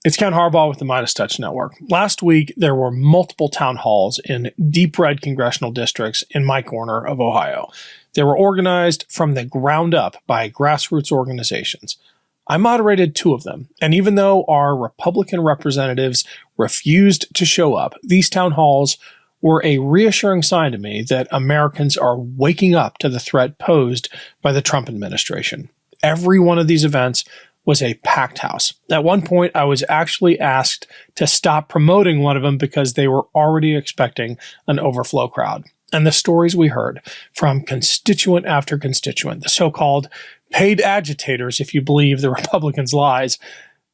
It's Ken Harbaugh with the MeidasTouch Network. Last week, there were multiple town halls in deep red congressional districts in my corner of Ohio. They were organized from the ground up by grassroots organizations. I moderated two of them, and even though our Republican representatives refused to show up, these town halls were a reassuring sign to me that Americans are waking up to the threat posed by the Trump administration. Every one of these events was a packed house. At one point, I was actually asked to stop promoting one of them because they were already expecting an overflow crowd. And the stories we heard from constituent after constituent, the so-called paid agitators, if you believe the Republicans' lies,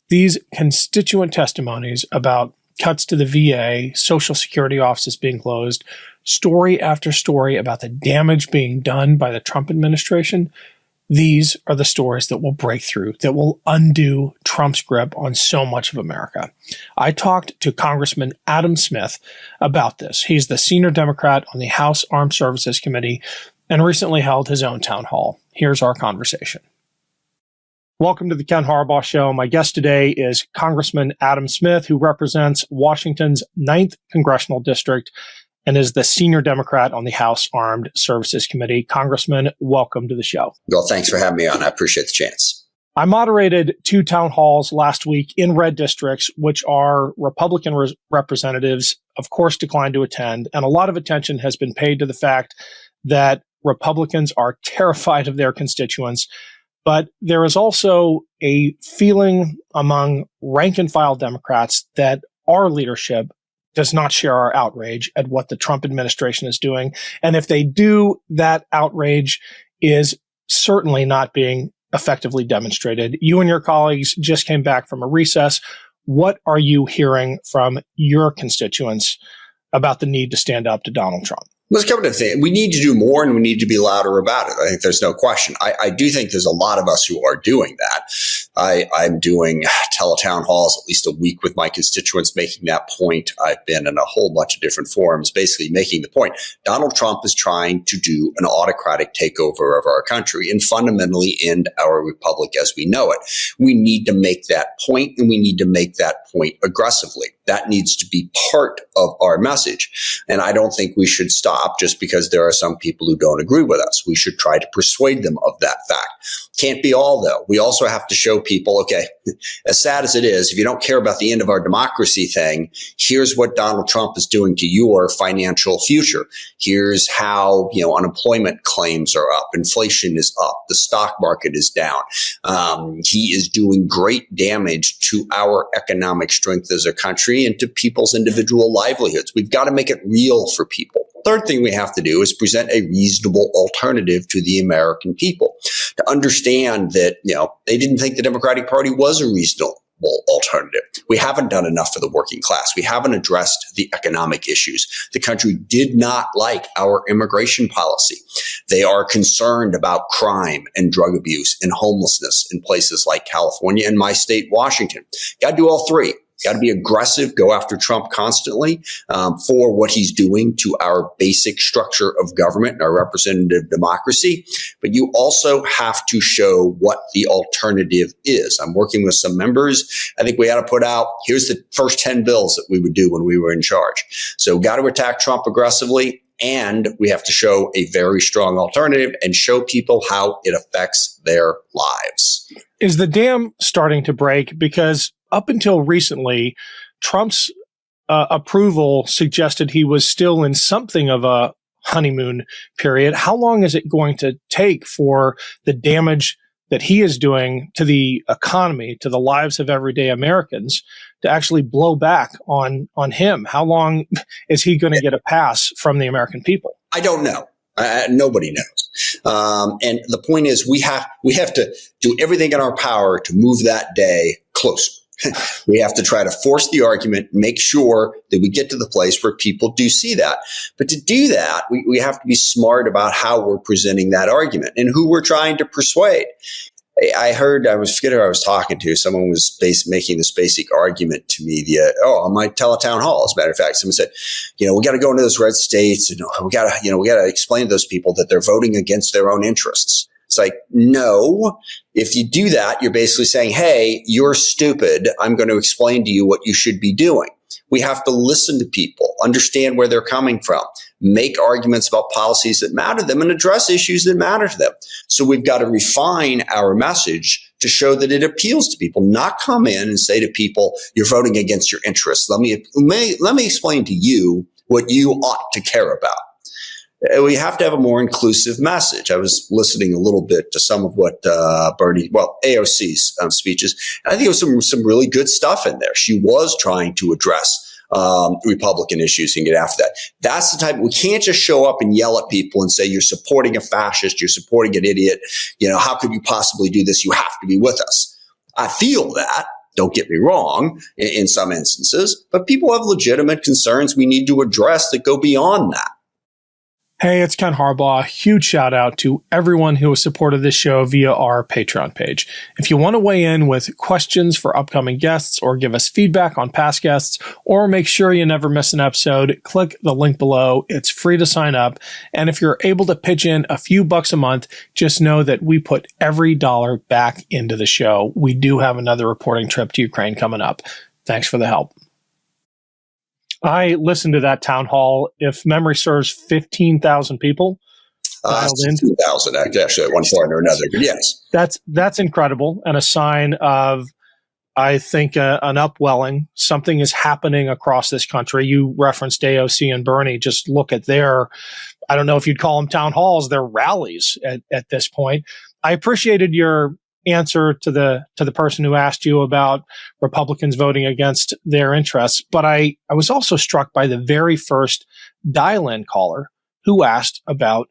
these constituent testimonies about cuts to the VA, Social Security offices being closed, story after story about the damage being done by the Trump administration, these are the stories that will break through, that will undo Trump's grip on so much of America. I talked to Congressman Adam Smith about this. He's the senior Democrat on the House Armed Services Committee and recently held his own town hall. Here's our conversation. Welcome to the Ken Harbaugh Show. My guest today is Congressman Adam Smith, who represents Washington's 9th Congressional District and is the senior Democrat on the House Armed Services Committee. Congressman, welcome to the show. Well, thanks for having me on. I appreciate the chance. I moderated two town halls last week in red districts, which our Republican representatives, of course, declined to attend. And a lot of attention has been paid to the fact that Republicans are terrified of their constituents. But there is also a feeling among rank and file Democrats that our leadership does not share our outrage at what the Trump administration is doing. And if they do, that outrage is certainly not being effectively demonstrated. You and your colleagues just came back from a recess. What are you hearing from your constituents about the need to stand up to Donald Trump? Let's come to the thing. We need to do more and we need to be louder about it. I think there's no question. I do think there's a lot of us who are doing that. I'm doing teletown halls at least a week with my constituents making that point. I've been in a whole bunch of different forums basically making the point. Donald Trump is trying to do an autocratic takeover of our country and fundamentally end our republic as we know it. We need to make that point, and we need to make that point aggressively. That needs to be part of our message. And I don't think we should stop just because there are some people who don't agree with us. We should try to persuade them of that fact. Can't be all, though. We also have to show people, okay, as sad as it is, if you don't care about the end of our democracy thing, here's what Donald Trump is doing to your financial future. Here's how, unemployment claims are up. Inflation is up. The stock market is down. He is doing great damage to our economic strength as a country and to people's individual livelihoods. We've got to make it real for people. Third thing we have to do is present a reasonable alternative to the American people to understand that, they didn't think the Democratic Party was a reasonable alternative. We haven't done enough for the working class. We haven't addressed the economic issues. The country did not like our immigration policy. They are concerned about crime and drug abuse and homelessness in places like California and my state, Washington. Got to do all three. Got to be aggressive, go after Trump constantly for what he's doing to our basic structure of government and our representative democracy. But you also have to show what the alternative is. I'm working with some members. I think we got to put out, here's the first 10 bills that we would do when we were in charge. So got to attack Trump aggressively. And we have to show a very strong alternative and show people how it affects their lives. Is the dam starting to break? Because up until recently, Trump's approval suggested he was still in something of a honeymoon period. How long is it going to take for the damage that he is doing to the economy, to the lives of everyday Americans, to actually blow back on him? How long is he going to get a pass from the American people? I don't know. Nobody knows. And the point is we have to do everything in our power to move that day closer. We have to try to force the argument, make sure that we get to the place where people do see that. But to do that, we have to be smart about how we're presenting that argument and who we're trying to persuade. I forget who I was talking to. Someone was making this basic argument to me on my teletown hall. As a matter of fact, someone said, we got to go into those red states and we got to explain to those people that they're voting against their own interests. It's like, no, if you do that, you're basically saying, hey, you're stupid. I'm going to explain to you what you should be doing. We have to listen to people, understand where they're coming from, make arguments about policies that matter to them, and address issues that matter to them. So we've got to refine our message to show that it appeals to people, not come in and say to people, you're voting against your interests. Let me explain to you what you ought to care about. We have to have a more inclusive message. I was listening a little bit to some of what AOC's speeches. And I think there was some really good stuff in there. She was trying to address Republican issues and get after that. That's the type. We can't just show up and yell at people and say, you're supporting a fascist, you're supporting an idiot. How could you possibly do this? You have to be with us. I feel that. Don't get me wrong in some instances, but people have legitimate concerns we need to address that go beyond that. Hey, it's Ken Harbaugh. Huge shout out to everyone who has supported this show via our Patreon page. If you want to weigh in with questions for upcoming guests or give us feedback on past guests or make sure you never miss an episode, click the link below. It's free to sign up. And if you're able to pitch in a few bucks a month, just know that we put every dollar back into the show. We do have another reporting trip to Ukraine coming up. Thanks for the help. I listened to that town hall. If memory serves, 15,000 people. 16,000 actually at one point or another. But yes, that's incredible and a sign of, I think, an upwelling. Something is happening across this country. You referenced AOC and Bernie. Just look at their, I don't know if you'd call them town halls, their rallies at this point. I appreciated your answer to the person who asked you about Republicans voting against their interests. But I was also struck by the very first dial-in caller who asked about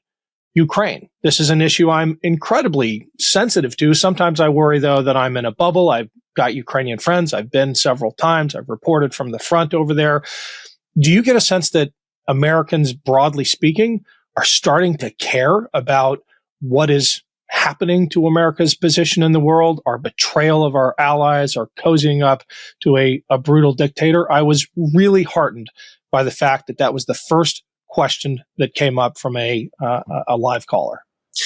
Ukraine. This is an issue I'm incredibly sensitive to. Sometimes I worry, though, that I'm in a bubble. I've got Ukrainian friends. I've been several times. I've reported from the front over there. Do you get a sense that Americans, broadly speaking, are starting to care about what is happening to America's position in the world, our betrayal of our allies, our cozying up to a brutal dictator? I was really heartened by the fact that was the first question that came up from a live caller.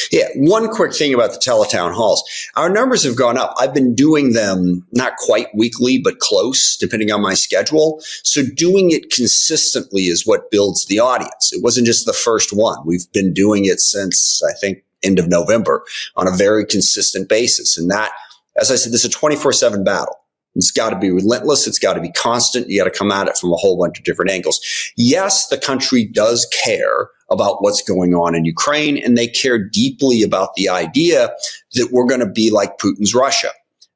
Yeah, one quick thing about the teletown halls. Our numbers have gone up. I've been doing them not quite weekly, but close, depending on my schedule. So doing it consistently is what builds the audience. It wasn't just the first one. We've been doing it since, I think, end of November on a very consistent basis. And that, as I said, this is a 24/7 battle. It's got to be relentless. It's got to be constant. You got to come at it from a whole bunch of different angles. Yes, the country does care about what's going on in Ukraine, and they care deeply about the idea that we're going to be like Putin's Russia.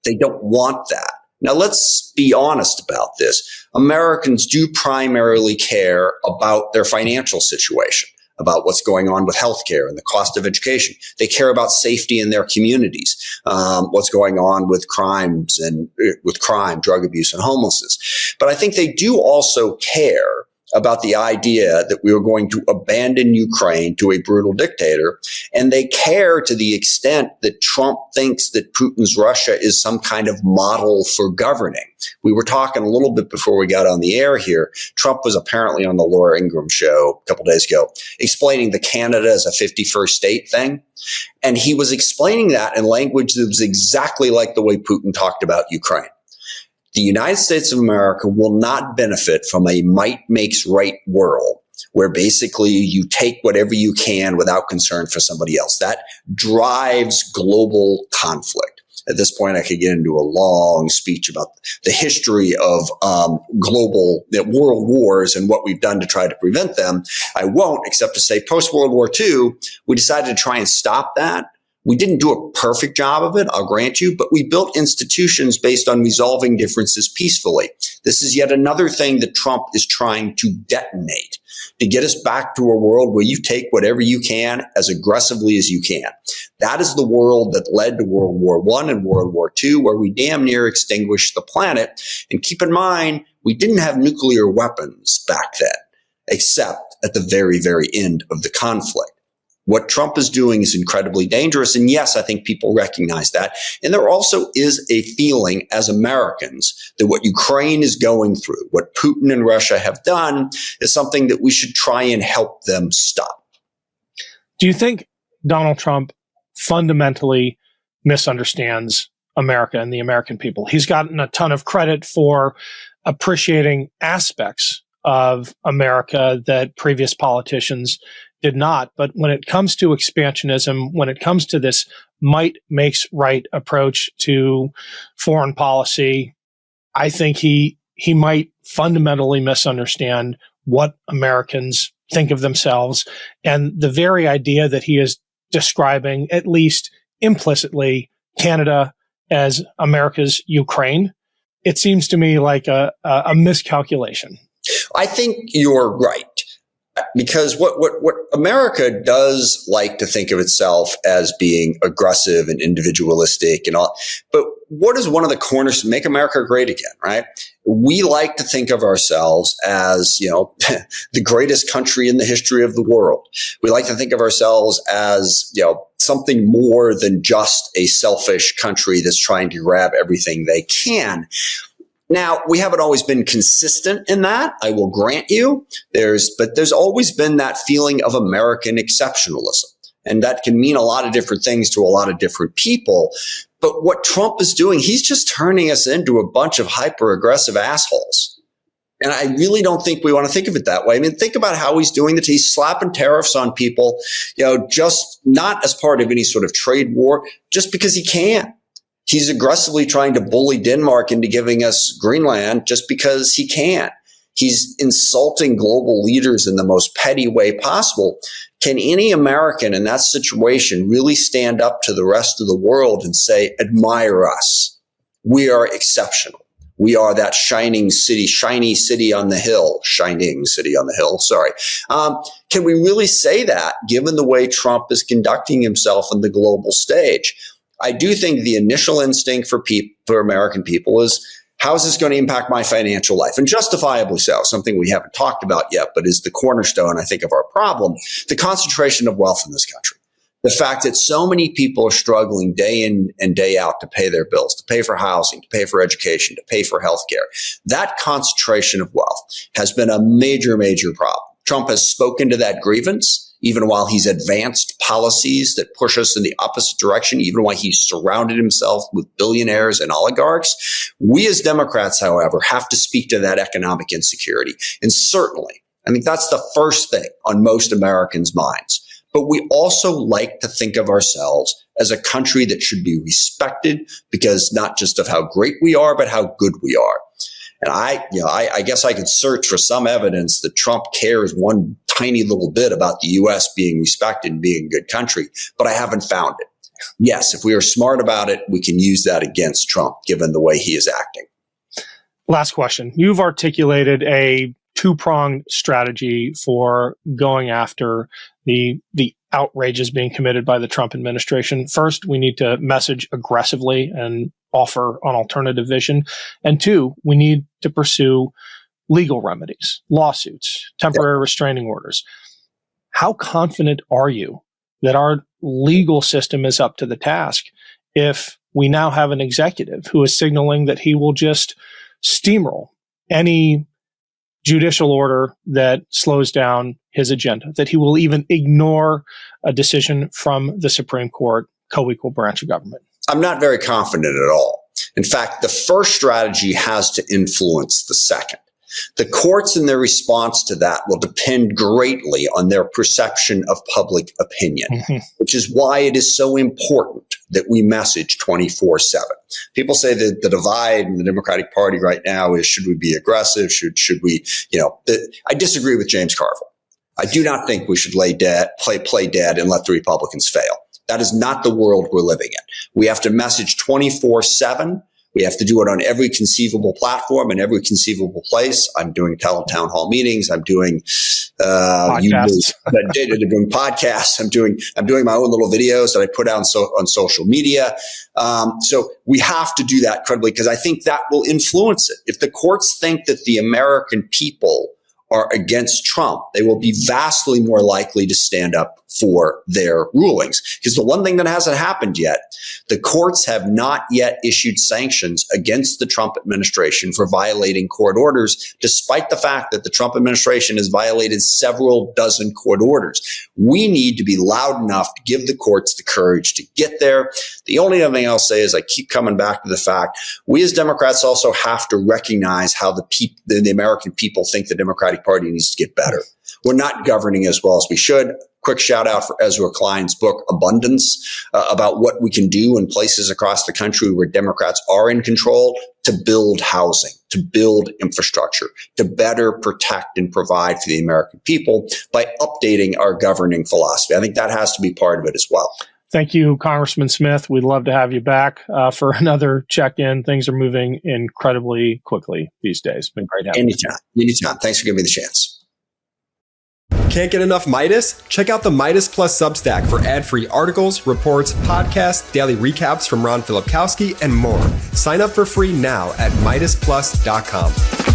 They don't want that. Now, let's be honest about this. Americans do primarily care about their financial situation, about what's going on with healthcare and the cost of education. They care about safety in their communities, what's going on with crime, drug abuse, and homelessness. But I think they do also care about the idea that we are going to abandon Ukraine to a brutal dictator. And they care to the extent that Trump thinks that Putin's Russia is some kind of model for governing. We were talking a little bit before we got on the air here. Trump was apparently on the Laura Ingraham show a couple days ago explaining the Canada as a 51st state thing. And he was explaining that in language that was exactly like the way Putin talked about Ukraine. The United States of America will not benefit from a might makes right world where basically you take whatever you can without concern for somebody else. That drives global conflict. At this point, I could get into a long speech about the history of global world wars and what we've done to try to prevent them. I won't, except to say post-World War II, we decided to try and stop that. We didn't do a perfect job of it, I'll grant you, but we built institutions based on resolving differences peacefully. This is yet another thing that Trump is trying to detonate, to get us back to a world where you take whatever you can as aggressively as you can. That is the world that led to World War I and World War II, where we damn near extinguished the planet. And keep in mind, we didn't have nuclear weapons back then, except at the very, very end of the conflict. What Trump is doing is incredibly dangerous. And yes, I think people recognize that. And there also is a feeling as Americans that what Ukraine is going through, what Putin and Russia have done, is something that we should try and help them stop. Do you think Donald Trump fundamentally misunderstands America and the American people. He's gotten a ton of credit for appreciating aspects of America that previous politicians did not. But when it comes to expansionism, when it comes to this might makes right approach to foreign policy, I think he might fundamentally misunderstand what Americans think of themselves. And the very idea that he is describing, at least implicitly, Canada as America's Ukraine, it seems to me like a miscalculation. I think you're right. Because what America does like to think of itself as being aggressive and individualistic and all, but what is one of the corners to make America great again, right? We like to think of ourselves as, the greatest country in the history of the world. We like to think of ourselves as, something more than just a selfish country that's trying to grab everything they can. Now, we haven't always been consistent in that, I will grant you. But there's always been that feeling of American exceptionalism. And that can mean a lot of different things to a lot of different people. But what Trump is doing, he's just turning us into a bunch of hyper-aggressive assholes. And I really don't think we want to think of it that way. I mean, think about how he's doing it. He's slapping tariffs on people, just not as part of any sort of trade war, just because he can. He's aggressively trying to bully Denmark into giving us Greenland just because he can. He's insulting global leaders in the most petty way possible. Can any American in that situation really stand up to the rest of the world and say, admire us? We are exceptional. We are that shiny city on the hill. Sorry. Can we really say that given the way Trump is conducting himself on the global stage? I do think the initial instinct for American people is, how is this going to impact my financial life? And justifiably so, something we haven't talked about yet, but is the cornerstone, I think, of our problem, the concentration of wealth in this country. The fact that so many people are struggling day in and day out to pay their bills, to pay for housing, to pay for education, to pay for healthcare. That concentration of wealth has been a major, major problem. Trump has spoken to that grievance, even while he's advanced policies that push us in the opposite direction, even while he's surrounded himself with billionaires and oligarchs. We as Democrats, however, have to speak to that economic insecurity. And certainly, I mean, that's the first thing on most Americans' minds. But we also like to think of ourselves as a country that should be respected because not just of how great we are, but how good we are. And I guess I could search for some evidence that Trump cares one tiny little bit about the U.S. being respected and being a good country, but I haven't found it. Yes, if we are smart about it, we can use that against Trump, given the way he is acting. Last question. You've articulated a two-pronged strategy for going after the outrages being committed by the Trump administration. First, we need to message aggressively and offer an alternative vision. And two, we need to pursue legal remedies, lawsuits, temporary restraining orders. How confident are you that our legal system is up to the task if we now have an executive who is signaling that he will just steamroll any judicial order that slows down his agenda, that he will even ignore a decision from the Supreme Court, co-equal branch of government? I'm not very confident at all. In fact, the first strategy has to influence the second. The courts and their response to that will depend greatly on their perception of public opinion, which is why it is so important that we message 24/7. People say that the divide in the Democratic Party right now is, should we be aggressive? Should we, I disagree with James Carville. I do not think we should play dead and let the Republicans fail. That is not the world we're living in. We have to message 24/7. We have to do it on every conceivable platform and every conceivable place. I'm doing town hall meetings. I'm doing podcasts. Doing podcasts. I'm doing my own little videos that I put out on social media. So we have to do that credibly because I think that will influence it. If the courts think that the American people are against Trump, they will be vastly more likely to stand up for their rulings. Because the one thing that hasn't happened yet, the courts have not yet issued sanctions against the Trump administration for violating court orders, despite the fact that the Trump administration has violated several dozen court orders. We need to be loud enough to give the courts the courage to get there. The only other thing I'll say is I keep coming back to the fact we as Democrats also have to recognize how the American people think the Democratic Party needs to get better. We're not governing as well as we should. Quick shout out for Ezra Klein's book, Abundance, about what we can do in places across the country where Democrats are in control to build housing, to build infrastructure, to better protect and provide for the American people by updating our governing philosophy. I think that has to be part of it as well. Thank you, Congressman Smith. We'd love to have you back for another check-in. Things are moving incredibly quickly these days. It's been great having you. Anytime. Thanks for giving me the chance. Can't get enough Meidas? Check out the Meidas Plus Substack for ad-free articles, reports, podcasts, daily recaps from Ron Filipkowski, and more. Sign up for free now at MeidasPlus.com.